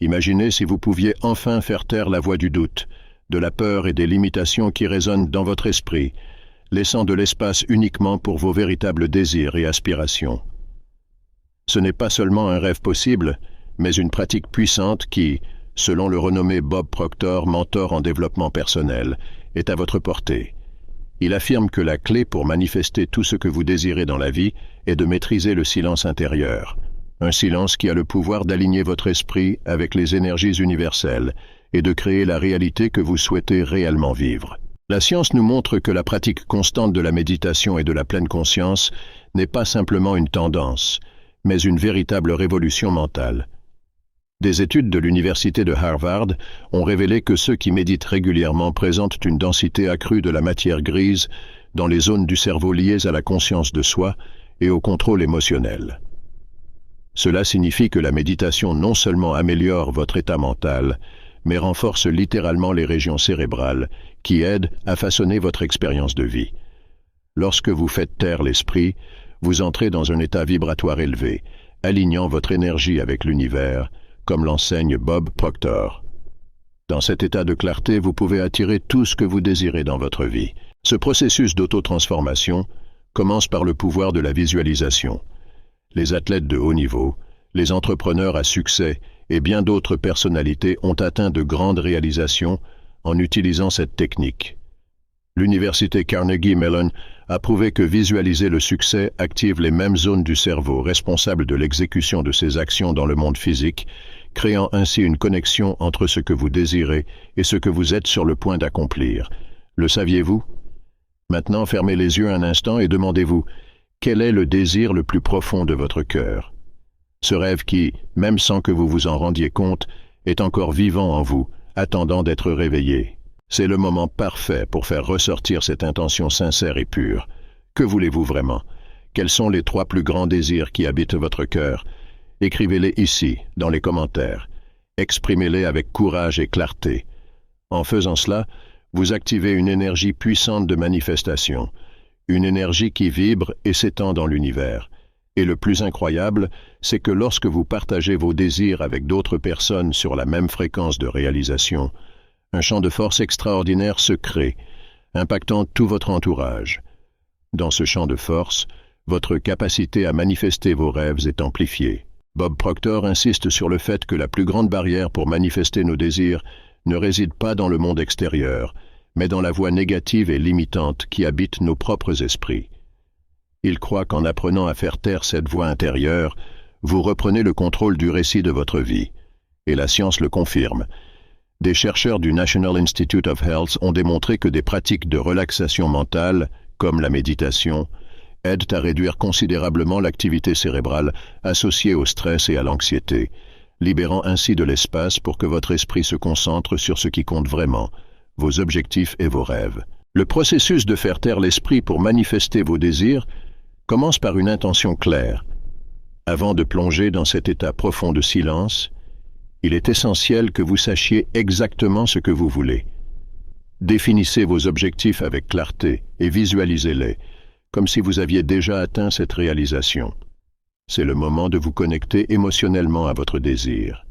Imaginez si vous pouviez enfin faire taire la voix du doute, de la peur et des limitations qui résonnent dans votre esprit, laissant de l'espace uniquement pour vos véritables désirs et aspirations. Ce n'est pas seulement un rêve possible, mais une pratique puissante qui, selon le renommé Bob Proctor, mentor en développement personnel, est à votre portée. Il affirme que la clé pour manifester tout ce que vous désirez dans la vie est de maîtriser le silence intérieur, un silence qui a le pouvoir d'aligner votre esprit avec les énergies universelles et de créer la réalité que vous souhaitez réellement vivre. La science nous montre que la pratique constante de la méditation et de la pleine conscience n'est pas simplement une tendance, mais une véritable révolution mentale. Des études de l'université de Harvard ont révélé que ceux qui méditent régulièrement présentent une densité accrue de la matière grise dans les zones du cerveau liées à la conscience de soi et au contrôle émotionnel. Cela signifie que la méditation non seulement améliore votre état mental, mais renforce littéralement les régions cérébrales qui aident à façonner votre expérience de vie. Lorsque vous faites taire l'esprit, vous entrez dans un état vibratoire élevé, alignant votre énergie avec l'univers, comme l'enseigne Bob Proctor. Dans cet état de clarté, vous pouvez attirer tout ce que vous désirez dans votre vie. Ce processus d'auto-transformation commence par le pouvoir de la visualisation. Les athlètes de haut niveau, les entrepreneurs à succès et bien d'autres personnalités ont atteint de grandes réalisations en utilisant cette technique. L'université Carnegie Mellon a prouvé que visualiser le succès active les mêmes zones du cerveau responsables de l'exécution de ces actions dans le monde physique, créant ainsi une connexion entre ce que vous désirez et ce que vous êtes sur le point d'accomplir. Le saviez-vous? Maintenant, fermez les yeux un instant et demandez-vous, quel est le désir le plus profond de votre cœur? Ce rêve qui, même sans que vous vous en rendiez compte, est encore vivant en vous, attendant d'être réveillé. C'est le moment parfait pour faire ressortir cette intention sincère et pure. Que voulez-vous vraiment? Quels sont les 3 plus grands désirs qui habitent votre cœur? Écrivez-les ici, dans les commentaires. Exprimez-les avec courage et clarté. En faisant cela, vous activez une énergie puissante de manifestation, une énergie qui vibre et s'étend dans l'univers. Et le plus incroyable, c'est que lorsque vous partagez vos désirs avec d'autres personnes sur la même fréquence de réalisation, un champ de force extraordinaire se crée, impactant tout votre entourage. Dans ce champ de force, votre capacité à manifester vos rêves est amplifiée. Bob Proctor insiste sur le fait que la plus grande barrière pour manifester nos désirs ne réside pas dans le monde extérieur, mais dans la voie négative et limitante qui habite nos propres esprits. Il croit qu'en apprenant à faire taire cette voix intérieure, vous reprenez le contrôle du récit de votre vie. Et la science le confirme. Des chercheurs du National Institute of Health ont démontré que des pratiques de relaxation mentale, comme la méditation, aident à réduire considérablement l'activité cérébrale associée au stress et à l'anxiété, libérant ainsi de l'espace pour que votre esprit se concentre sur ce qui compte vraiment, vos objectifs et vos rêves. Le processus de faire taire l'esprit pour manifester vos désirs commence par une intention claire. Avant de plonger dans cet état profond de silence, il est essentiel que vous sachiez exactement ce que vous voulez. Définissez vos objectifs avec clarté et visualisez-les, comme si vous aviez déjà atteint cette réalisation. C'est le moment de vous connecter émotionnellement à votre désir.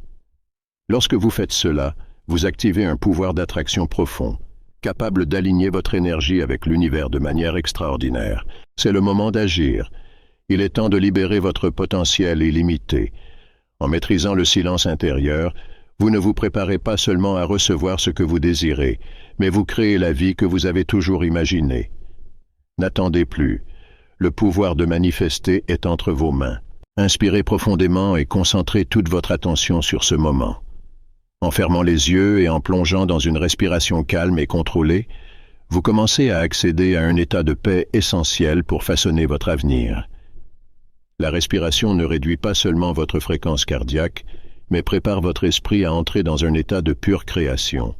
Lorsque vous faites cela, vous activez un pouvoir d'attraction profond, capable d'aligner votre énergie avec l'univers de manière extraordinaire. C'est le moment d'agir. Il est temps de libérer votre potentiel illimité. En maîtrisant le silence intérieur, vous ne vous préparez pas seulement à recevoir ce que vous désirez, mais vous créez la vie que vous avez toujours imaginée. N'attendez plus. Le pouvoir de manifester est entre vos mains. Inspirez profondément et concentrez toute votre attention sur ce moment. En fermant les yeux et en plongeant dans une respiration calme et contrôlée, vous commencez à accéder à un état de paix essentiel pour façonner votre avenir. La respiration ne réduit pas seulement votre fréquence cardiaque, mais prépare votre esprit à entrer dans un état de pure création.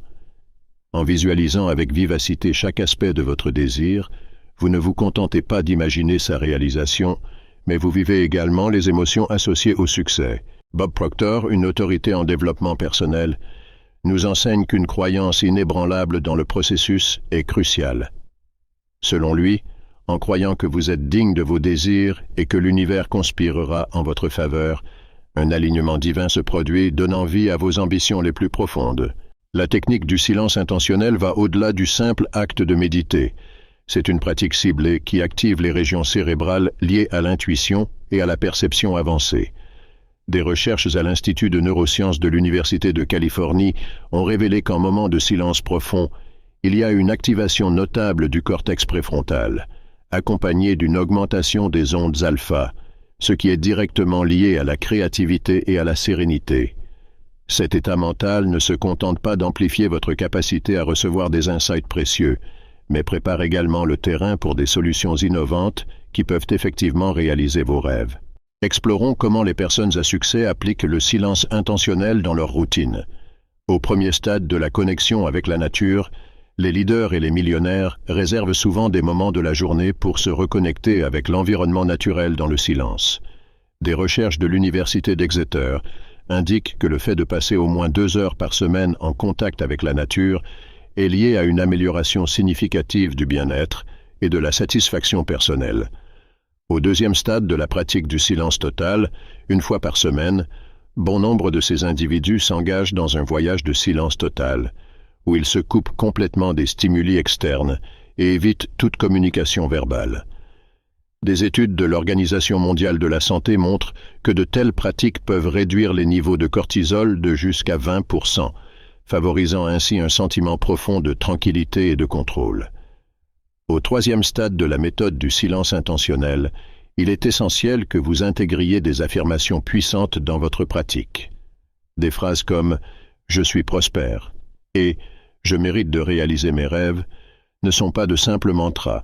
En visualisant avec vivacité chaque aspect de votre désir, vous ne vous contentez pas d'imaginer sa réalisation, mais vous vivez également les émotions associées au succès. Bob Proctor, une autorité en développement personnel, nous enseigne qu'une croyance inébranlable dans le processus est cruciale. Selon lui, en croyant que vous êtes digne de vos désirs et que l'univers conspirera en votre faveur, Un alignement divin se produit, donnant vie à vos ambitions les plus profondes. La technique du silence intentionnel va au-delà du simple acte de méditer. C'est une pratique ciblée qui active les régions cérébrales liées à l'intuition et à la perception avancée. Des recherches à l'Institut de neurosciences de l'Université de Californie ont révélé qu'en moment de silence profond, il y a une activation notable du cortex préfrontal, accompagnée d'une augmentation des ondes alpha, ce qui est directement lié à la créativité et à la sérénité. Cet état mental ne se contente pas d'amplifier votre capacité à recevoir des insights précieux, mais prépare également le terrain pour des solutions innovantes qui peuvent effectivement réaliser vos rêves. Explorons comment les personnes à succès appliquent le silence intentionnel dans leur routine. Au premier stade de la connexion avec la nature, les leaders et les millionnaires réservent souvent des moments de la journée pour se reconnecter avec l'environnement naturel dans le silence. Des recherches de l'Université d'Exeter indiquent que le fait de passer au moins 2 heures par semaine en contact avec la nature est lié à une amélioration significative du bien-être et de la satisfaction personnelle. Au deuxième stade de la pratique du silence total, 1 fois par semaine, bon nombre de ces individus s'engagent dans un voyage de silence total, où ils se coupent complètement des stimuli externes et évitent toute communication verbale. Des études de l'Organisation mondiale de la santé montrent que de telles pratiques peuvent réduire les niveaux de cortisol de jusqu'à 20%, favorisant ainsi un sentiment profond de tranquillité et de contrôle. Au troisième stade de la méthode du silence intentionnel, il est essentiel que vous intégriez des affirmations puissantes dans votre pratique. Des phrases comme « Je suis prospère » et « Je mérite de réaliser mes rêves » ne sont pas de simples mantras,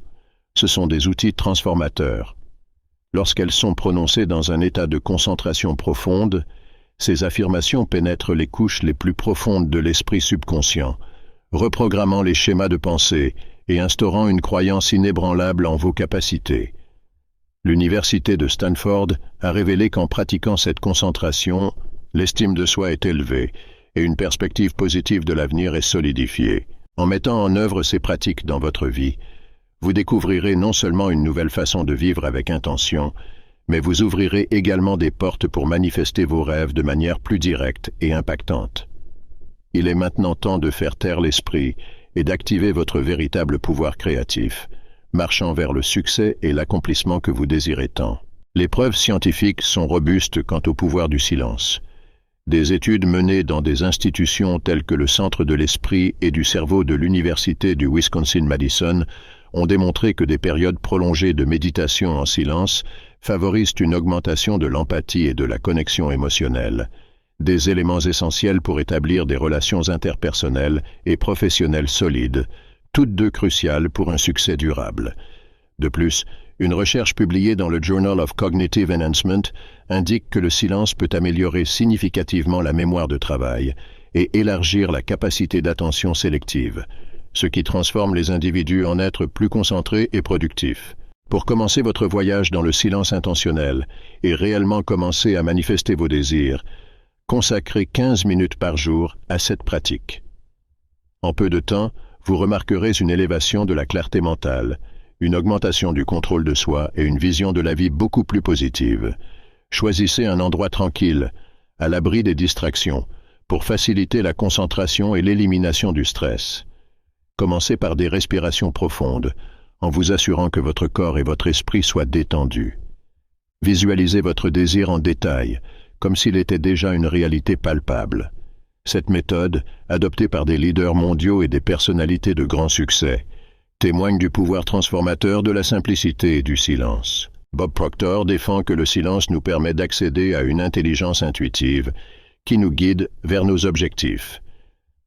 ce sont des outils transformateurs. Lorsqu'elles sont prononcées dans un état de concentration profonde, ces affirmations pénètrent les couches les plus profondes de l'esprit subconscient, reprogrammant les schémas de pensée et instaurant une croyance inébranlable en vos capacités. L'Université de Stanford a révélé qu'en pratiquant cette concentration, l'estime de soi est élevée et une perspective positive de l'avenir est solidifiée. En mettant en œuvre ces pratiques dans votre vie, vous découvrirez non seulement une nouvelle façon de vivre avec intention, mais vous ouvrirez également des portes pour manifester vos rêves de manière plus directe et impactante. Il est maintenant temps de faire taire l'esprit et d'activer votre véritable pouvoir créatif, marchant vers le succès et l'accomplissement que vous désirez tant. Les preuves scientifiques sont robustes quant au pouvoir du silence. Des études menées dans des institutions telles que le Centre de l'Esprit et du Cerveau de l'Université du Wisconsin-Madison ont démontré que des périodes prolongées de méditation en silence favorisent une augmentation de l'empathie et de la connexion émotionnelle, des éléments essentiels pour établir des relations interpersonnelles et professionnelles solides, toutes deux cruciales pour un succès durable. De plus, une recherche publiée dans le Journal of Cognitive Enhancement indique que le silence peut améliorer significativement la mémoire de travail et élargir la capacité d'attention sélective, ce qui transforme les individus en êtres plus concentrés et productifs. Pour commencer votre voyage dans le silence intentionnel et réellement commencer à manifester vos désirs, consacrez 15 minutes par jour à cette pratique. En peu de temps, vous remarquerez une élévation de la clarté mentale, une augmentation du contrôle de soi et une vision de la vie beaucoup plus positive. Choisissez un endroit tranquille, à l'abri des distractions, pour faciliter la concentration et l'élimination du stress. Commencez par des respirations profondes, en vous assurant que votre corps et votre esprit soient détendus. Visualisez votre désir en détail, comme s'il était déjà une réalité palpable. Cette méthode, adoptée par des leaders mondiaux et des personnalités de grand succès, témoigne du pouvoir transformateur de la simplicité et du silence. Bob Proctor défend que le silence nous permet d'accéder à une intelligence intuitive qui nous guide vers nos objectifs.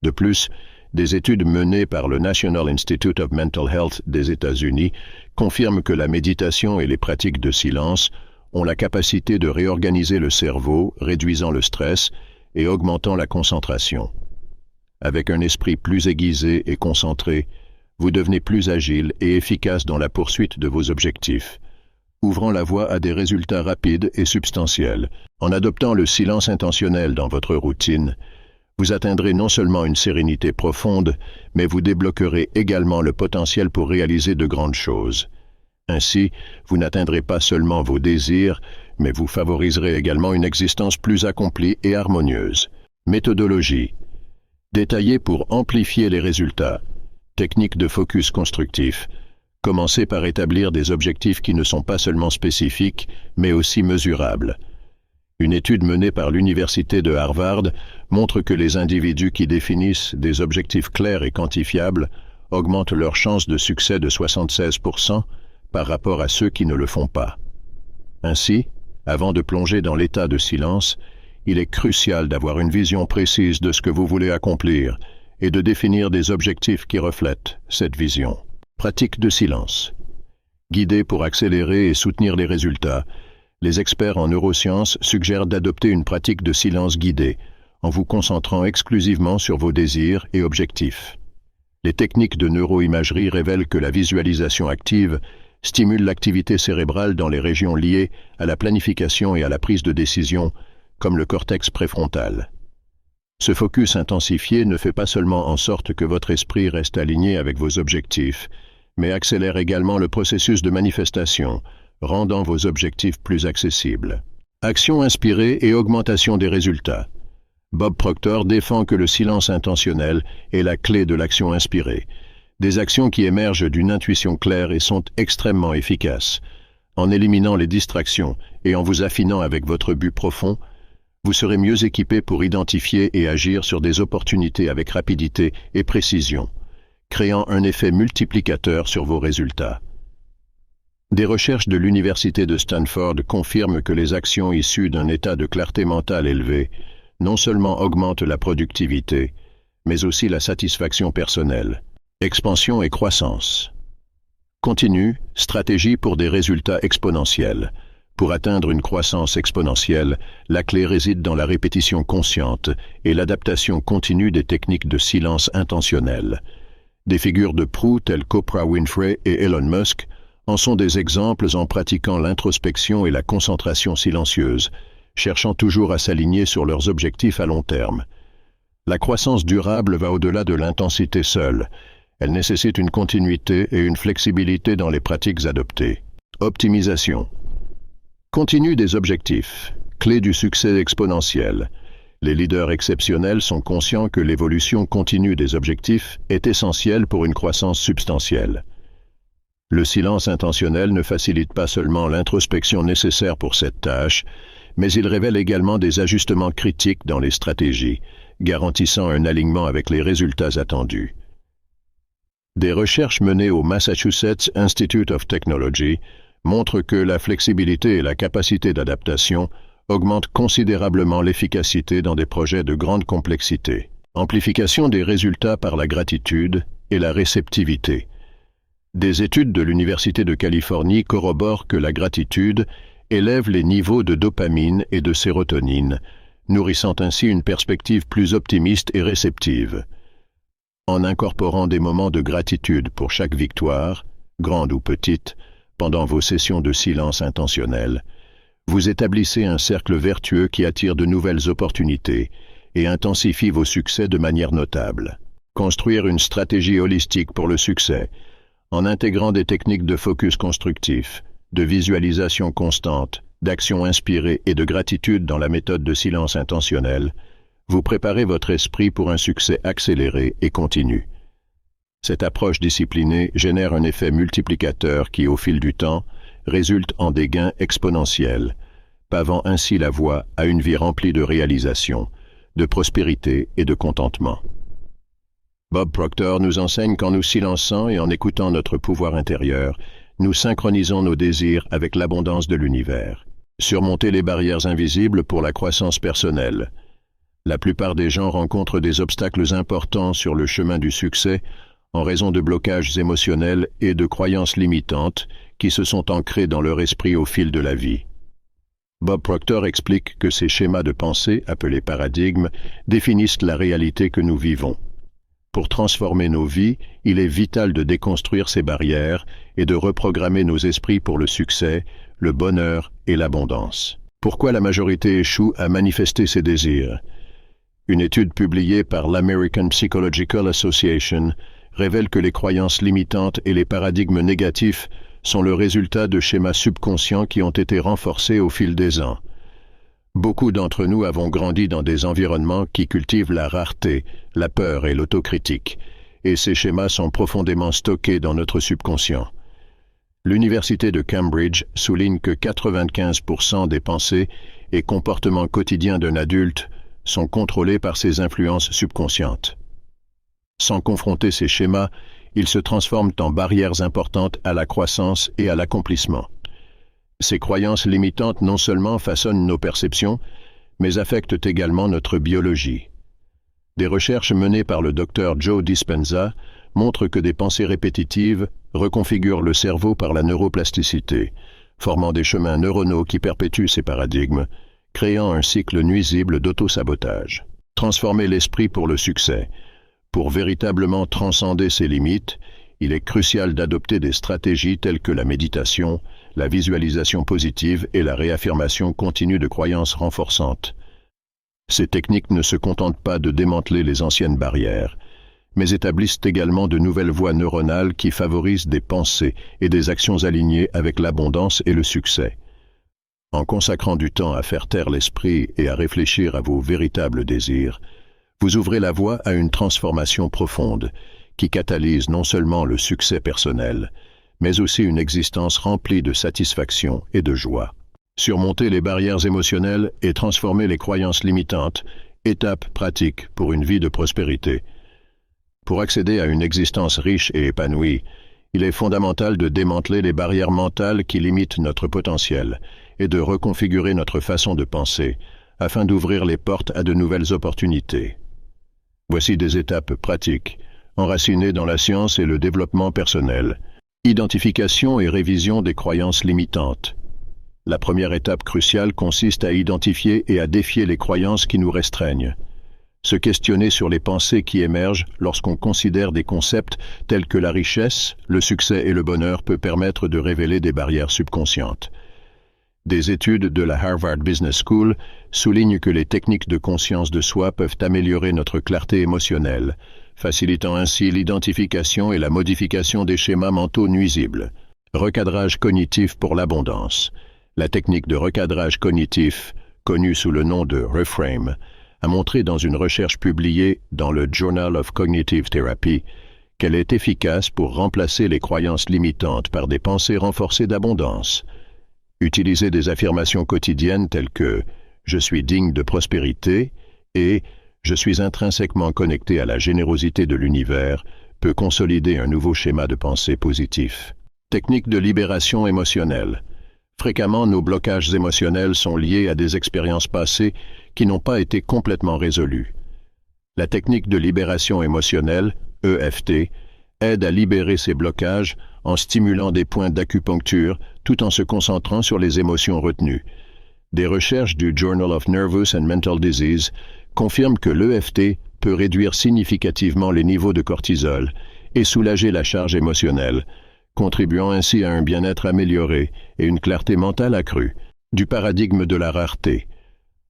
De plus, des études menées par le National Institute of Mental Health des États-Unis confirment que la méditation et les pratiques de silence ont la capacité de réorganiser le cerveau, réduisant le stress et augmentant la concentration. Avec un esprit plus aiguisé et concentré, vous devenez plus agile et efficace dans la poursuite de vos objectifs, ouvrant la voie à des résultats rapides et substantiels. En adoptant le silence intentionnel dans votre routine, vous atteindrez non seulement une sérénité profonde, mais vous débloquerez également le potentiel pour réaliser de grandes choses. Ainsi, vous n'atteindrez pas seulement vos désirs, mais vous favoriserez également une existence plus accomplie et harmonieuse. Méthodologie. Détaillée pour amplifier les résultats. Technique de focus constructif. Commencez par établir des objectifs qui ne sont pas seulement spécifiques, mais aussi mesurables. Une étude menée par l'Université de Harvard montre que les individus qui définissent des objectifs clairs et quantifiables augmentent leurs chances de succès de 76% par rapport à ceux qui ne le font pas. Ainsi, avant de plonger dans l'état de silence, il est crucial d'avoir une vision précise de ce que vous voulez accomplir et de définir des objectifs qui reflètent cette vision. Pratique de silence. Guidés pour accélérer et soutenir les résultats, les experts en neurosciences suggèrent d'adopter une pratique de silence guidée en vous concentrant exclusivement sur vos désirs et objectifs. Les techniques de neuroimagerie révèlent que la visualisation active stimule l'activité cérébrale dans les régions liées à la planification et à la prise de décision, comme le cortex préfrontal. Ce focus intensifié ne fait pas seulement en sorte que votre esprit reste aligné avec vos objectifs, mais accélère également le processus de manifestation, rendant vos objectifs plus accessibles. Action inspirée et augmentation des résultats. Bob Proctor défend que le silence intentionnel est la clé de l'action inspirée. Des actions qui émergent d'une intuition claire et sont extrêmement efficaces. En éliminant les distractions et en vous affinant avec votre but profond, vous serez mieux équipé pour identifier et agir sur des opportunités avec rapidité et précision, créant un effet multiplicateur sur vos résultats. Des recherches de l'Université de Stanford confirment que les actions issues d'un état de clarté mentale élevé non seulement augmentent la productivité, mais aussi la satisfaction personnelle. Expansion et croissance. Continue, stratégie pour des résultats exponentiels. Pour atteindre une croissance exponentielle, la clé réside dans la répétition consciente et l'adaptation continue des techniques de silence intentionnel. Des figures de proue telles qu'Oprah Winfrey et Elon Musk en sont des exemples en pratiquant l'introspection et la concentration silencieuse, cherchant toujours à s'aligner sur leurs objectifs à long terme. La croissance durable va au-delà de l'intensité seule. Elle nécessite une continuité et une flexibilité dans les pratiques adoptées. Optimisation. Continue des objectifs, clé du succès exponentiel. Les leaders exceptionnels sont conscients que l'évolution continue des objectifs est essentielle pour une croissance substantielle. Le silence intentionnel ne facilite pas seulement l'introspection nécessaire pour cette tâche, mais il révèle également des ajustements critiques dans les stratégies, garantissant un alignement avec les résultats attendus. Des recherches menées au Massachusetts Institute of Technology montrent que la flexibilité et la capacité d'adaptation augmentent considérablement l'efficacité dans des projets de grande complexité. Amplification des résultats par la gratitude et la réceptivité. Des études de l'Université de Californie corroborent que la gratitude élève les niveaux de dopamine et de sérotonine, nourrissant ainsi une perspective plus optimiste et réceptive. En incorporant des moments de gratitude pour chaque victoire, grande ou petite, pendant vos sessions de silence intentionnel, vous établissez un cercle vertueux qui attire de nouvelles opportunités et intensifie vos succès de manière notable. Construire une stratégie holistique pour le succès, en intégrant des techniques de focus constructif, de visualisation constante, d'action inspirée et de gratitude dans la méthode de silence intentionnel, vous préparez votre esprit pour un succès accéléré et continu. Cette approche disciplinée génère un effet multiplicateur qui, au fil du temps, résulte en des gains exponentiels, pavant ainsi la voie à une vie remplie de réalisation, de prospérité et de contentement. Bob Proctor nous enseigne qu'en nous silençant et en écoutant notre pouvoir intérieur, nous synchronisons nos désirs avec l'abondance de l'univers. Surmonter les barrières invisibles pour la croissance personnelle. La plupart des gens rencontrent des obstacles importants sur le chemin du succès en raison de blocages émotionnels et de croyances limitantes qui se sont ancrés dans leur esprit au fil de la vie. Bob Proctor explique que ces schémas de pensée, appelés paradigmes, définissent la réalité que nous vivons. Pour transformer nos vies, il est vital de déconstruire ces barrières et de reprogrammer nos esprits pour le succès, le bonheur et l'abondance. Pourquoi la majorité échoue à manifester ses désirs? Une étude publiée par l'American Psychological Association révèle que les croyances limitantes et les paradigmes négatifs sont le résultat de schémas subconscients qui ont été renforcés au fil des ans. Beaucoup d'entre nous avons grandi dans des environnements qui cultivent la rareté, la peur et l'autocritique, et ces schémas sont profondément stockés dans notre subconscient. L'Université de Cambridge souligne que 95% des pensées et comportements quotidiens d'un adulte sont contrôlés par ces influences subconscientes. Sans confronter ces schémas, ils se transforment en barrières importantes à la croissance et à l'accomplissement. Ces croyances limitantes non seulement façonnent nos perceptions, mais affectent également notre biologie. Des recherches menées par le Dr Joe Dispenza montrent que des pensées répétitives reconfigurent le cerveau par la neuroplasticité, formant des chemins neuronaux qui perpétuent ces paradigmes, créant un cycle nuisible d'autosabotage. Transformer l'esprit pour le succès. Pour véritablement transcender ses limites, il est crucial d'adopter des stratégies telles que la méditation, la visualisation positive et la réaffirmation continue de croyances renforçantes. Ces techniques ne se contentent pas de démanteler les anciennes barrières, mais établissent également de nouvelles voies neuronales qui favorisent des pensées et des actions alignées avec l'abondance et le succès. En consacrant du temps à faire taire l'esprit et à réfléchir à vos véritables désirs, vous ouvrez la voie à une transformation profonde qui catalyse non seulement le succès personnel, mais aussi une existence remplie de satisfaction et de joie. Surmonter les barrières émotionnelles et transformer les croyances limitantes, étape pratique pour une vie de prospérité. Pour accéder à une existence riche et épanouie, il est fondamental de démanteler les barrières mentales qui limitent notre potentiel et de reconfigurer notre façon de penser afin d'ouvrir les portes à de nouvelles opportunités. Voici des étapes pratiques, enracinées dans la science et le développement personnel. Identification et révision des croyances limitantes. La première étape cruciale consiste à identifier et à défier les croyances qui nous restreignent. Se questionner sur les pensées qui émergent lorsqu'on considère des concepts tels que la richesse, le succès et le bonheur peut permettre de révéler des barrières subconscientes. Des études de la Harvard Business School soulignent que les techniques de conscience de soi peuvent améliorer notre clarté émotionnelle, facilitant ainsi l'identification et la modification des schémas mentaux nuisibles. Recadrage cognitif pour l'abondance. La technique de recadrage cognitif, connue sous le nom de Reframe, a montré dans une recherche publiée dans le Journal of Cognitive Therapy qu'elle est efficace pour remplacer les croyances limitantes par des pensées renforcées d'abondance. Utiliser des affirmations quotidiennes telles que « je suis digne de prospérité » et « je suis intrinsèquement connecté à la générosité de l'univers » peut consolider un nouveau schéma de pensée positif. Technique de libération émotionnelle. Fréquemment, nos blocages émotionnels sont liés à des expériences passées qui n'ont pas été complètement résolues. La technique de libération émotionnelle, EFT, aide à libérer ces blocages en stimulant des points d'acupuncture tout en se concentrant sur les émotions retenues. Des recherches du Journal of Nervous and Mental Disease confirment que l'EFT peut réduire significativement les niveaux de cortisol et soulager la charge émotionnelle, contribuant ainsi à un bien-être amélioré et une clarté mentale accrue. Du paradigme de la rareté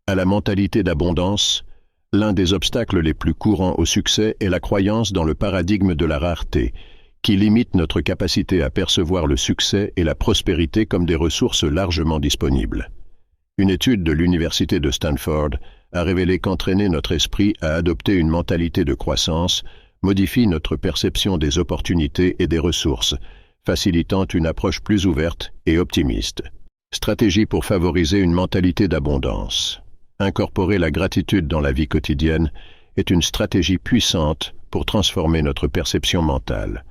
à la mentalité d'abondance, l'un des obstacles les plus courants au succès est la croyance dans le paradigme de la rareté, qui limite notre capacité à percevoir le succès et la prospérité comme des ressources largement disponibles. Une étude de l'Université de Stanford a révélé qu'entraîner notre esprit à adopter une mentalité de croissance modifie notre perception des opportunités et des ressources, facilitant une approche plus ouverte et optimiste. Stratégie pour favoriser une mentalité d'abondance. Incorporer la gratitude dans la vie quotidienne est une stratégie puissante pour transformer notre perception mentale.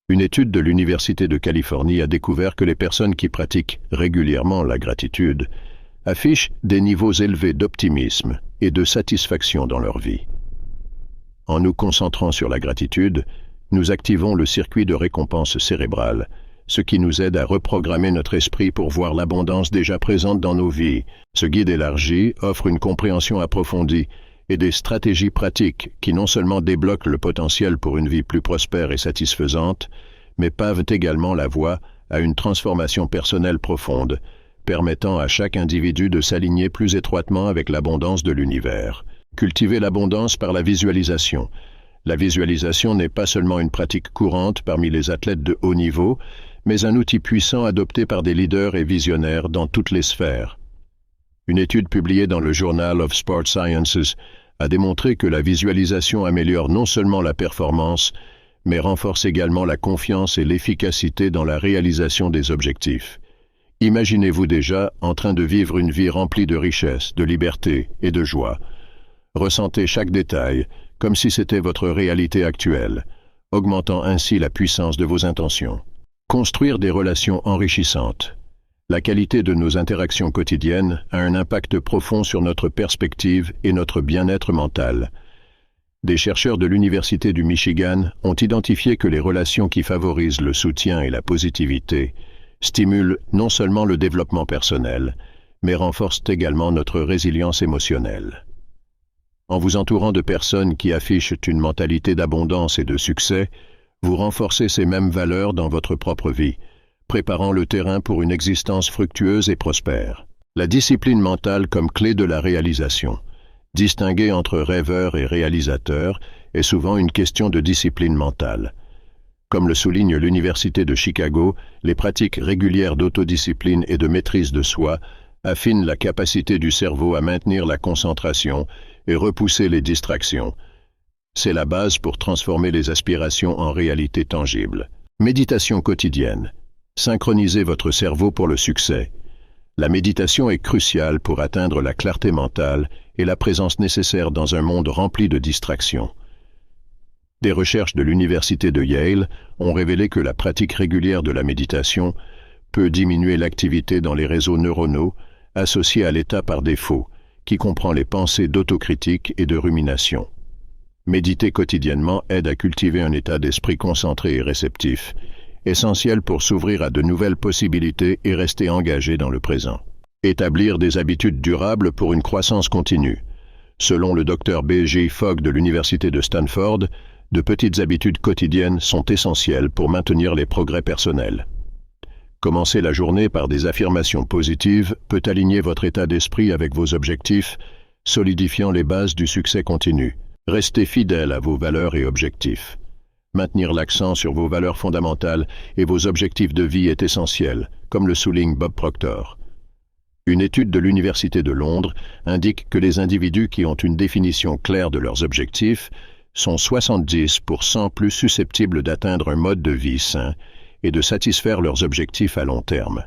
Une étude de l'Université de Californie a découvert que les personnes qui pratiquent régulièrement la gratitude affichent des niveaux élevés d'optimisme et de satisfaction dans leur vie. En nous concentrant sur la gratitude, nous activons le circuit de récompense cérébrale, ce qui nous aide à reprogrammer notre esprit pour voir l'abondance déjà présente dans nos vies. Ce guide élargi offre une compréhension approfondie et des stratégies pratiques qui non seulement débloquent le potentiel pour une vie plus prospère et satisfaisante, mais pavent également la voie à une transformation personnelle profonde, permettant à chaque individu de s'aligner plus étroitement avec l'abondance de l'univers. Cultiver l'abondance par la visualisation. La visualisation n'est pas seulement une pratique courante parmi les athlètes de haut niveau, mais un outil puissant adopté par des leaders et visionnaires dans toutes les sphères. Une étude publiée dans le Journal of Sport Sciences a démontré que la visualisation améliore non seulement la performance, mais renforce également la confiance et l'efficacité dans la réalisation des objectifs. Imaginez-vous déjà en train de vivre une vie remplie de richesse, de liberté et de joie. Ressentez chaque détail comme si c'était votre réalité actuelle, augmentant ainsi la puissance de vos intentions. Construire des relations enrichissantes. La qualité de nos interactions quotidiennes a un impact profond sur notre perspective et notre bien-être mental. Des chercheurs de l'Université du Michigan ont identifié que les relations qui favorisent le soutien et la positivité stimulent non seulement le développement personnel, mais renforcent également notre résilience émotionnelle. En vous entourant de personnes qui affichent une mentalité d'abondance et de succès, vous renforcez ces mêmes valeurs dans votre propre vie, préparant le terrain pour une existence fructueuse et prospère. La discipline mentale comme clé de la réalisation. Distinguer entre rêveur et réalisateur est souvent une question de discipline mentale. Comme le souligne l'Université de Chicago, les pratiques régulières d'autodiscipline et de maîtrise de soi affinent la capacité du cerveau à maintenir la concentration et repousser les distractions. C'est la base pour transformer les aspirations en réalité tangible. Méditation quotidienne. Synchronisez votre cerveau pour le succès. La méditation est cruciale pour atteindre la clarté mentale et la présence nécessaire dans un monde rempli de distractions. Des recherches de l'Université de Yale ont révélé que la pratique régulière de la méditation peut diminuer l'activité dans les réseaux neuronaux associés à l'état par défaut, qui comprend les pensées d'autocritique et de rumination. Méditer quotidiennement aide à cultiver un état d'esprit concentré et réceptif, essentiel pour s'ouvrir à de nouvelles possibilités et rester engagé dans le présent. Établir des habitudes durables pour une croissance continue. Selon le Dr B.J. Fogg de l'Université de Stanford, de petites habitudes quotidiennes sont essentielles pour maintenir les progrès personnels. Commencer la journée par des affirmations positives peut aligner votre état d'esprit avec vos objectifs, solidifiant les bases du succès continu. Restez fidèle à vos valeurs et objectifs. Maintenir l'accent sur vos valeurs fondamentales et vos objectifs de vie est essentiel, comme le souligne Bob Proctor. Une étude de l'Université de Londres indique que les individus qui ont une définition claire de leurs objectifs sont 70% plus susceptibles d'atteindre un mode de vie sain et de satisfaire leurs objectifs à long terme.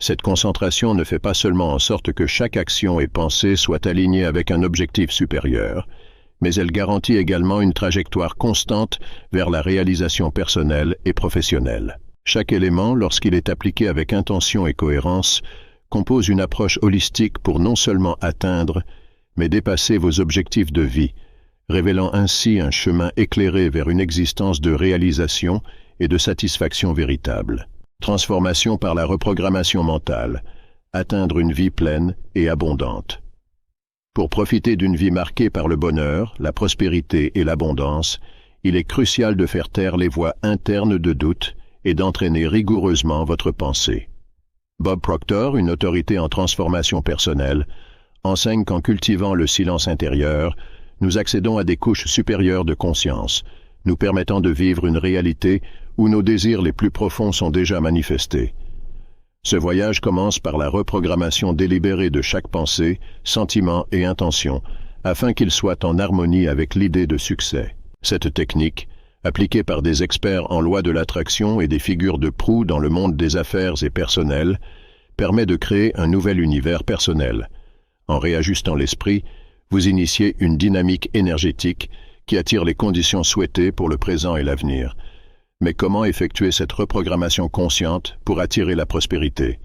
Cette concentration ne fait pas seulement en sorte que chaque action et pensée soit alignée avec un objectif supérieur, mais elle garantit également une trajectoire constante vers la réalisation personnelle et professionnelle. Chaque élément, lorsqu'il est appliqué avec intention et cohérence, compose une approche holistique pour non seulement atteindre, mais dépasser vos objectifs de vie, révélant ainsi un chemin éclairé vers une existence de réalisation et de satisfaction véritable. Transformation par la reprogrammation mentale, atteindre une vie pleine et abondante. Pour profiter d'une vie marquée par le bonheur, la prospérité et l'abondance, il est crucial de faire taire les voix internes de doute et d'entraîner rigoureusement votre pensée. Bob Proctor, une autorité en transformation personnelle, enseigne qu'en cultivant le silence intérieur, nous accédons à des couches supérieures de conscience, nous permettant de vivre une réalité où nos désirs les plus profonds sont déjà manifestés. Ce voyage commence par la reprogrammation délibérée de chaque pensée, sentiment et intention, afin qu'il soit en harmonie avec l'idée de succès. Cette technique, appliquée par des experts en loi de l'attraction et des figures de proue dans le monde des affaires et personnel, permet de créer un nouvel univers personnel. En réajustant l'esprit, vous initiez une dynamique énergétique qui attire les conditions souhaitées pour le présent et l'avenir. Mais comment effectuer cette reprogrammation consciente pour attirer la prospérité?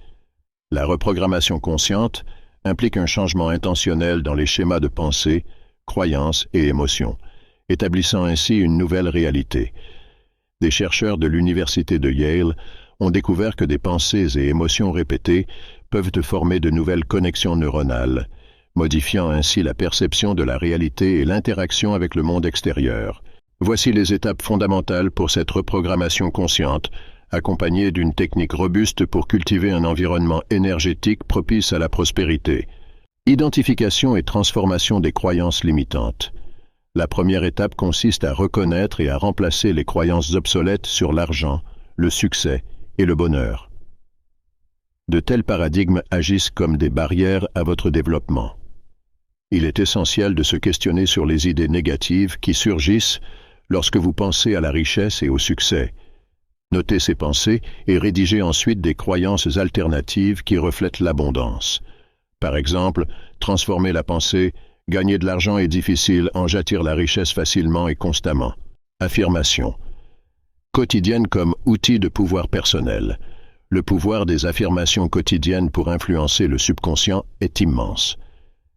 La reprogrammation consciente implique un changement intentionnel dans les schémas de pensée, croyances et émotions, établissant ainsi une nouvelle réalité. Des chercheurs de l'Université de Yale ont découvert que des pensées et émotions répétées peuvent former de nouvelles connexions neuronales, modifiant ainsi la perception de la réalité et l'interaction avec le monde extérieur. Voici les étapes fondamentales pour cette reprogrammation consciente, accompagnée d'une technique robuste pour cultiver un environnement énergétique propice à la prospérité. Identification et transformation des croyances limitantes. La première étape consiste à reconnaître et à remplacer les croyances obsolètes sur l'argent, le succès et le bonheur. De tels paradigmes agissent comme des barrières à votre développement. Il est essentiel de se questionner sur les idées négatives qui surgissent lorsque vous pensez à la richesse et au succès. Notez ces pensées et rédigez ensuite des croyances alternatives qui reflètent l'abondance. Par exemple, transformez la pensée « Gagner de l'argent est difficile, en j'attire la richesse facilement et constamment ». Affirmation. Quotidienne comme outil de pouvoir personnel. Le pouvoir des affirmations quotidiennes pour influencer le subconscient est immense.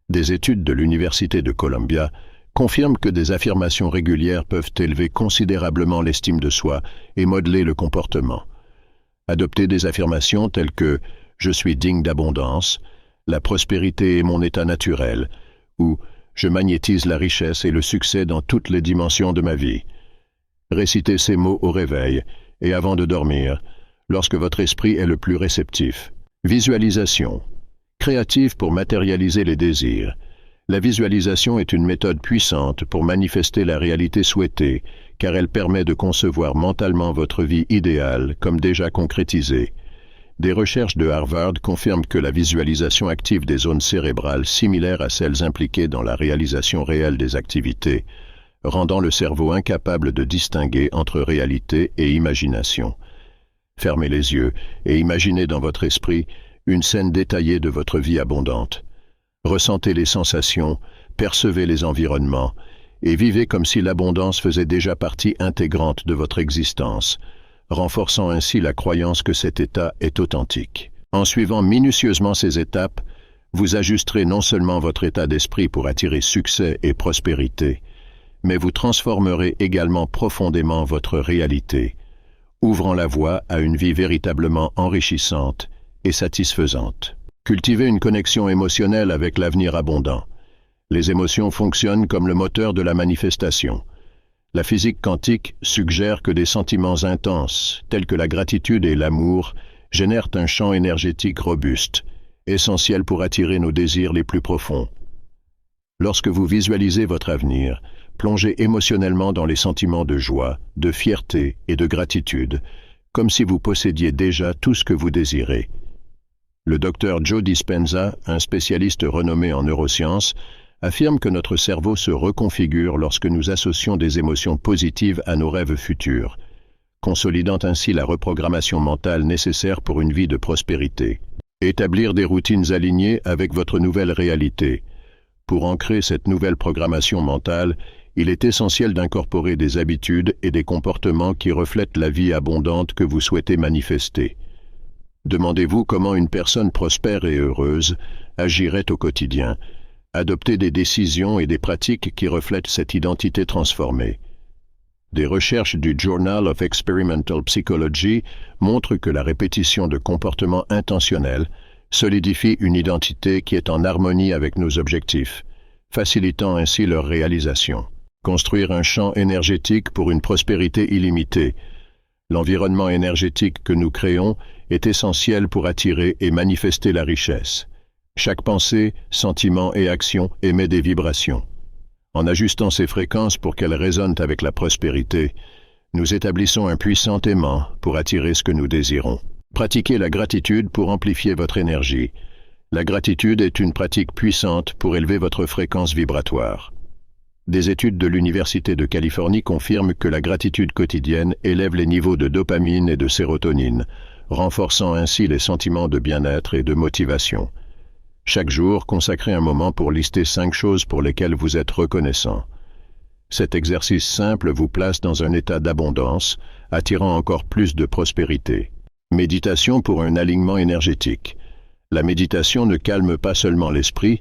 Des études de l'Université de Columbia confirment que des affirmations régulières peuvent élever considérablement l'estime de soi et modeler le comportement. Adoptez des affirmations telles que « Je suis digne d'abondance »,« La prospérité est mon état naturel » ou « Je magnétise la richesse et le succès dans toutes les dimensions de ma vie ». Récitez ces mots au réveil et avant de dormir, lorsque votre esprit est le plus réceptif. Visualisation. Créative pour matérialiser les désirs. La visualisation est une méthode puissante pour manifester la réalité souhaitée, car elle permet de concevoir mentalement votre vie idéale comme déjà concrétisée. Des recherches de Harvard confirment que la visualisation active des zones cérébrales similaires à celles impliquées dans la réalisation réelle des activités, rendant le cerveau incapable de distinguer entre réalité et imagination. Fermez les yeux et imaginez dans votre esprit une scène détaillée de votre vie abondante. Ressentez les sensations, percevez les environnements et vivez comme si l'abondance faisait déjà partie intégrante de votre existence, renforçant ainsi la croyance que cet état est authentique. En suivant minutieusement ces étapes, vous ajusterez non seulement votre état d'esprit pour attirer succès et prospérité, mais vous transformerez également profondément votre réalité, ouvrant la voie à une vie véritablement enrichissante et satisfaisante. Cultivez une connexion émotionnelle avec l'avenir abondant. Les émotions fonctionnent comme le moteur de la manifestation. La physique quantique suggère que des sentiments intenses, tels que la gratitude et l'amour, génèrent un champ énergétique robuste, essentiel pour attirer nos désirs les plus profonds. Lorsque vous visualisez votre avenir, plongez émotionnellement dans les sentiments de joie, de fierté et de gratitude, comme si vous possédiez déjà tout ce que vous désirez. Le docteur Joe Dispenza, un spécialiste renommé en neurosciences, affirme que notre cerveau se reconfigure lorsque nous associons des émotions positives à nos rêves futurs, consolidant ainsi la reprogrammation mentale nécessaire pour une vie de prospérité. Établir des routines alignées avec votre nouvelle réalité. Pour ancrer cette nouvelle programmation mentale, il est essentiel d'incorporer des habitudes et des comportements qui reflètent la vie abondante que vous souhaitez manifester. Demandez-vous comment une personne prospère et heureuse agirait au quotidien. Adoptez des décisions et des pratiques qui reflètent cette identité transformée. Des recherches du Journal of Experimental Psychology montrent que la répétition de comportements intentionnels solidifie une identité qui est en harmonie avec nos objectifs, facilitant ainsi leur réalisation. Construire un champ énergétique pour une prospérité illimitée. L'environnement énergétique que nous créons est essentiel pour attirer et manifester la richesse. Chaque pensée, sentiment et action émet des vibrations. En ajustant ces fréquences pour qu'elles résonnent avec la prospérité, nous établissons un puissant aimant pour attirer ce que nous désirons. Pratiquez la gratitude pour amplifier votre énergie. La gratitude est une pratique puissante pour élever votre fréquence vibratoire. Des études de l'Université de Californie confirment que la gratitude quotidienne élève les niveaux de dopamine et de sérotonine, renforçant ainsi les sentiments de bien-être et de motivation. Chaque jour, consacrez un moment pour lister 5 choses pour lesquelles vous êtes reconnaissant. Cet exercice simple vous place dans un état d'abondance, attirant encore plus de prospérité. Méditation pour un alignement énergétique. La méditation ne calme pas seulement l'esprit,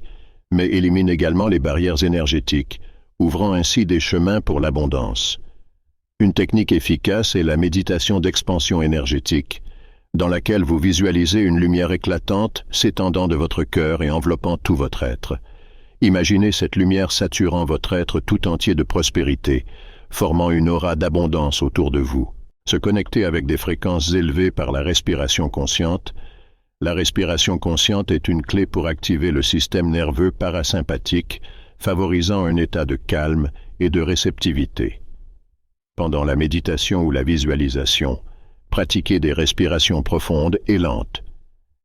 mais élimine également les barrières énergétiques, ouvrant ainsi des chemins pour l'abondance. Une technique efficace est la méditation d'expansion énergétique, dans laquelle vous visualisez une lumière éclatante s'étendant de votre cœur et enveloppant tout votre être. Imaginez cette lumière saturant votre être tout entier de prospérité, formant une aura d'abondance autour de vous. Se connecter avec des fréquences élevées par la respiration consciente. La respiration consciente est une clé pour activer le système nerveux parasympathique, favorisant un état de calme et de réceptivité. Pendant la méditation ou la visualisation, Pratiquez des respirations profondes et lentes.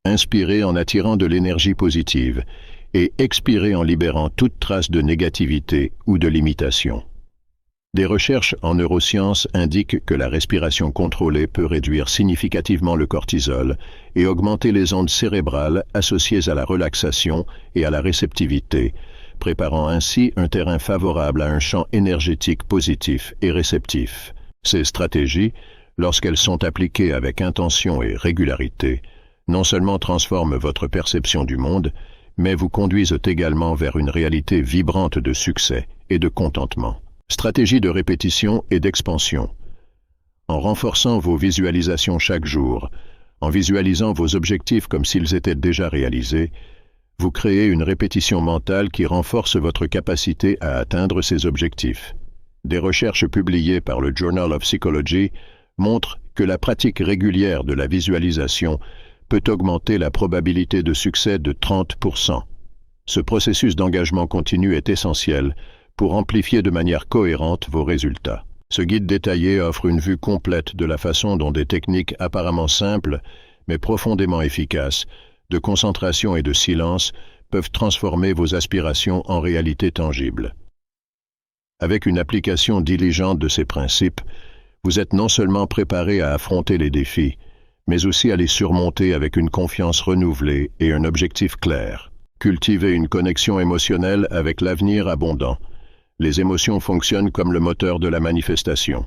Inspirez en attirant de l'énergie positive et expirez en libérant toute trace de négativité ou de limitation. Des recherches en neurosciences indiquent que la respiration contrôlée peut réduire significativement le cortisol et augmenter les ondes cérébrales associées à la relaxation et à la réceptivité, préparant ainsi un terrain favorable à un champ énergétique positif et réceptif. Ces stratégies, lorsqu'elles sont appliquées avec intention et régularité, non seulement transforment votre perception du monde, mais vous conduisent également vers une réalité vibrante de succès et de contentement. Stratégie de répétition et d'expansion. En renforçant vos visualisations chaque jour, en visualisant vos objectifs comme s'ils étaient déjà réalisés, vous créez une répétition mentale qui renforce votre capacité à atteindre ces objectifs. Des recherches publiées par le Journal of Psychology montrent que la pratique régulière de la visualisation peut augmenter la probabilité de succès de 30%. Ce processus d'engagement continu est essentiel pour amplifier de manière cohérente vos résultats. Ce guide détaillé offre une vue complète de la façon dont des techniques apparemment simples, mais profondément efficaces, de concentration et de silence, peuvent transformer vos aspirations en réalité tangible. Avec une application diligente de ces principes, vous êtes non seulement préparé à affronter les défis, mais aussi à les surmonter avec une confiance renouvelée et un objectif clair. Cultivez une connexion émotionnelle avec l'avenir abondant. Les émotions fonctionnent comme le moteur de la manifestation.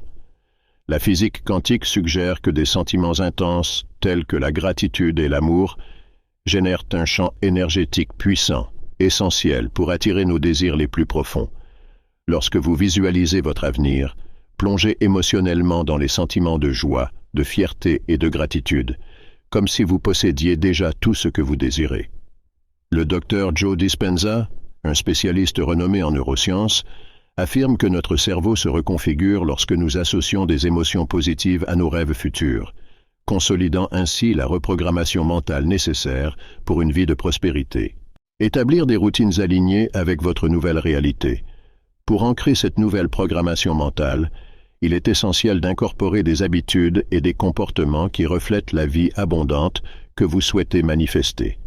La physique quantique suggère que des sentiments intenses, tels que la gratitude et l'amour, génèrent un champ énergétique puissant, essentiel pour attirer nos désirs les plus profonds. Lorsque vous visualisez votre avenir, plongez émotionnellement dans les sentiments de joie, de fierté et de gratitude, comme si vous possédiez déjà tout ce que vous désirez. Le docteur Joe Dispenza, un spécialiste renommé en neurosciences, affirme que notre cerveau se reconfigure lorsque nous associons des émotions positives à nos rêves futurs, consolidant ainsi la reprogrammation mentale nécessaire pour une vie de prospérité. Établir des routines alignées avec votre nouvelle réalité. Pour ancrer cette nouvelle programmation mentale, il est essentiel d'incorporer des habitudes et des comportements qui reflètent la vie abondante que vous souhaitez manifester.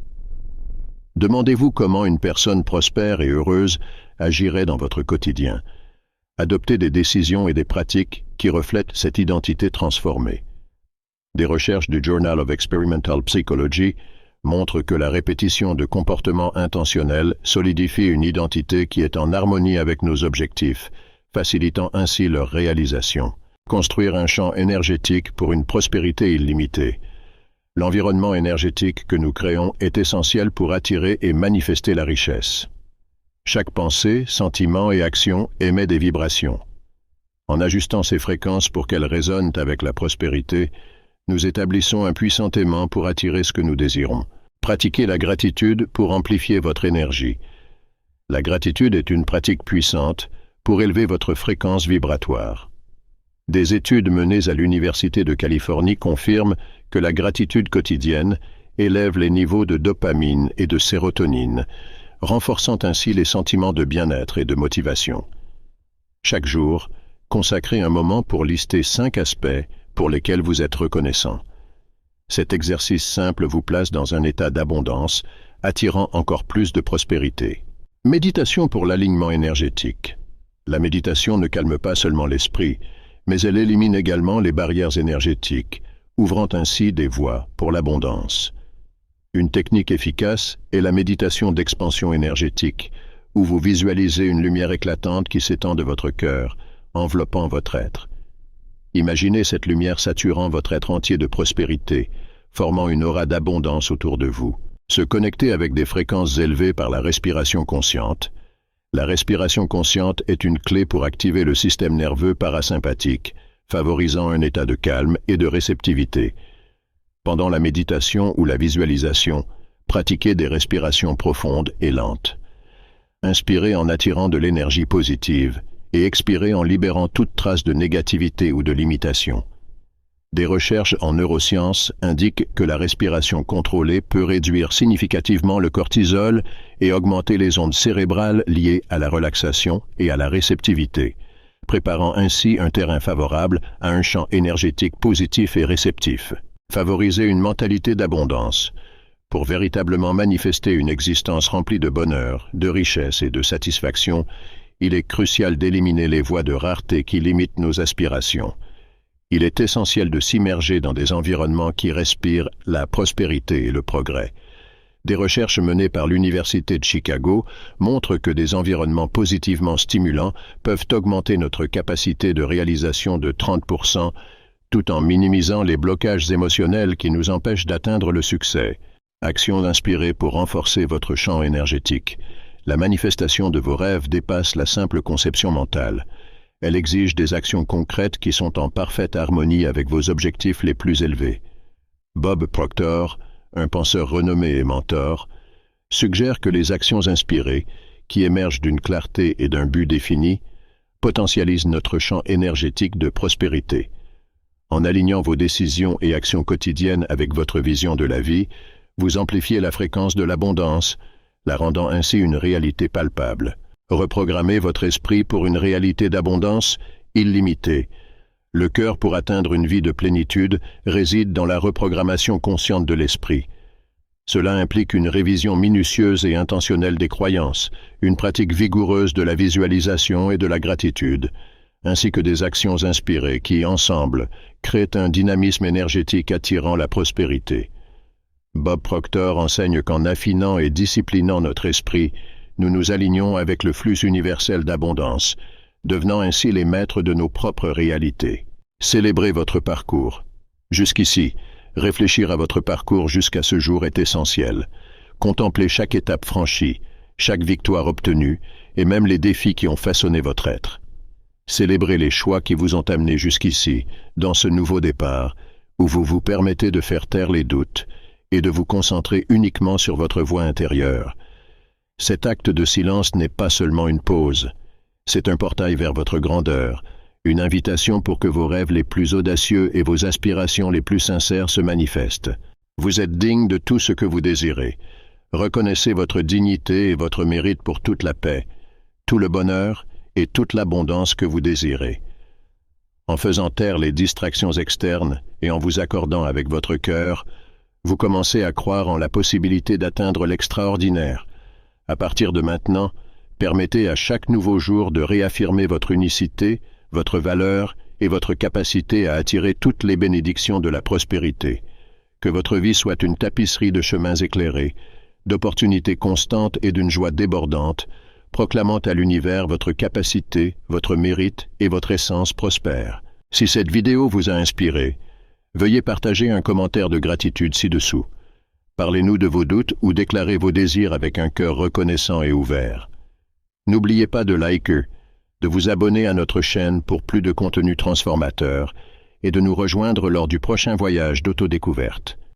Demandez-vous comment une personne prospère et heureuse agirait dans votre quotidien. Adoptez des décisions et des pratiques qui reflètent cette identité transformée. Des recherches du Journal of Experimental Psychology montrent que la répétition de comportements intentionnels solidifie une identité qui est en harmonie avec nos objectifs, facilitant ainsi leur réalisation. Construire un champ énergétique pour une prospérité illimitée. L'environnement énergétique que nous créons est essentiel pour attirer et manifester la richesse. Chaque pensée, sentiment et action émet des vibrations. En ajustant ces fréquences pour qu'elles résonnent avec la prospérité, nous établissons un puissant aimant pour attirer ce que nous désirons. Pratiquez la gratitude pour amplifier votre énergie. La gratitude est une pratique puissante pour élever votre fréquence vibratoire. Des études menées à l'Université de Californie confirment que la gratitude quotidienne élève les niveaux de dopamine et de sérotonine, renforçant ainsi les sentiments de bien-être et de motivation. Chaque jour, consacrez un moment pour lister 5 aspects pour lesquels vous êtes reconnaissant. Cet exercice simple vous place dans un état d'abondance, attirant encore plus de prospérité. Méditation pour l'alignement énergétique. La méditation ne calme pas seulement l'esprit, mais elle élimine également les barrières énergétiques, ouvrant ainsi des voies pour l'abondance. Une technique efficace est la méditation d'expansion énergétique, où vous visualisez une lumière éclatante qui s'étend de votre cœur, enveloppant votre être. Imaginez cette lumière saturant votre être entier de prospérité, formant une aura d'abondance autour de vous. Se connecter avec des fréquences élevées par la respiration consciente. La respiration consciente est une clé pour activer le système nerveux parasympathique, favorisant un état de calme et de réceptivité. Pendant la méditation ou la visualisation, pratiquez des respirations profondes et lentes. Inspirez en attirant de l'énergie positive et expirez en libérant toute trace de négativité ou de limitation. Des recherches en neurosciences indiquent que la respiration contrôlée peut réduire significativement le cortisol et augmenter les ondes cérébrales liées à la relaxation et à la réceptivité, préparant ainsi un terrain favorable à un champ énergétique positif et réceptif. Favorisez une mentalité d'abondance. Pour véritablement manifester une existence remplie de bonheur, de richesse et de satisfaction, il est crucial d'éliminer les voies de rareté qui limitent nos aspirations. Il est essentiel de s'immerger dans des environnements qui respirent la prospérité et le progrès. Des recherches menées par l'Université de Chicago montrent que des environnements positivement stimulants peuvent augmenter notre capacité de réalisation de 30%, tout en minimisant les blocages émotionnels qui nous empêchent d'atteindre le succès. Actions inspirées pour renforcer votre champ énergétique. La manifestation de vos rêves dépasse la simple conception mentale. Elle exige des actions concrètes qui sont en parfaite harmonie avec vos objectifs les plus élevés. Bob Proctor, un penseur renommé et mentor, suggère que les actions inspirées, qui émergent d'une clarté et d'un but défini, potentialisent notre champ énergétique de prospérité. En alignant vos décisions et actions quotidiennes avec votre vision de la vie, vous amplifiez la fréquence de l'abondance, la rendant ainsi une réalité palpable. Reprogrammez votre esprit pour une réalité d'abondance illimitée. Le cœur pour atteindre une vie de plénitude réside dans la reprogrammation consciente de l'esprit. Cela implique une révision minutieuse et intentionnelle des croyances, une pratique vigoureuse de la visualisation et de la gratitude, ainsi que des actions inspirées qui, ensemble, créent un dynamisme énergétique attirant la prospérité. Bob Proctor enseigne qu'en affinant et disciplinant notre esprit, nous nous alignons avec le flux universel d'abondance, devenant ainsi les maîtres de nos propres réalités. Célébrez votre parcours. Jusqu'ici, réfléchir à votre parcours jusqu'à ce jour est essentiel. Contemplez chaque étape franchie, chaque victoire obtenue et même les défis qui ont façonné votre être. Célébrez les choix qui vous ont amené jusqu'ici, dans ce nouveau départ, où vous vous permettez de faire taire les doutes et de vous concentrer uniquement sur votre voix intérieure. Cet acte de silence n'est pas seulement une pause, c'est un portail vers votre grandeur, une invitation pour que vos rêves les plus audacieux et vos aspirations les plus sincères se manifestent. Vous êtes digne de tout ce que vous désirez. Reconnaissez votre dignité et votre mérite pour toute la paix, tout le bonheur et toute l'abondance que vous désirez. En faisant taire les distractions externes et en vous accordant avec votre cœur, vous commencez à croire en la possibilité d'atteindre l'extraordinaire. À partir de maintenant, permettez à chaque nouveau jour de réaffirmer votre unicité, votre valeur et votre capacité à attirer toutes les bénédictions de la prospérité. Que votre vie soit une tapisserie de chemins éclairés, d'opportunités constantes et d'une joie débordante, proclamant à l'univers votre capacité, votre mérite et votre essence prospère. Si cette vidéo vous a inspiré, veuillez partager un commentaire de gratitude ci-dessous. Parlez-nous de vos doutes ou déclarez vos désirs avec un cœur reconnaissant et ouvert. N'oubliez pas de liker, de vous abonner à notre chaîne pour plus de contenu transformateur et de nous rejoindre lors du prochain voyage d'autodécouverte.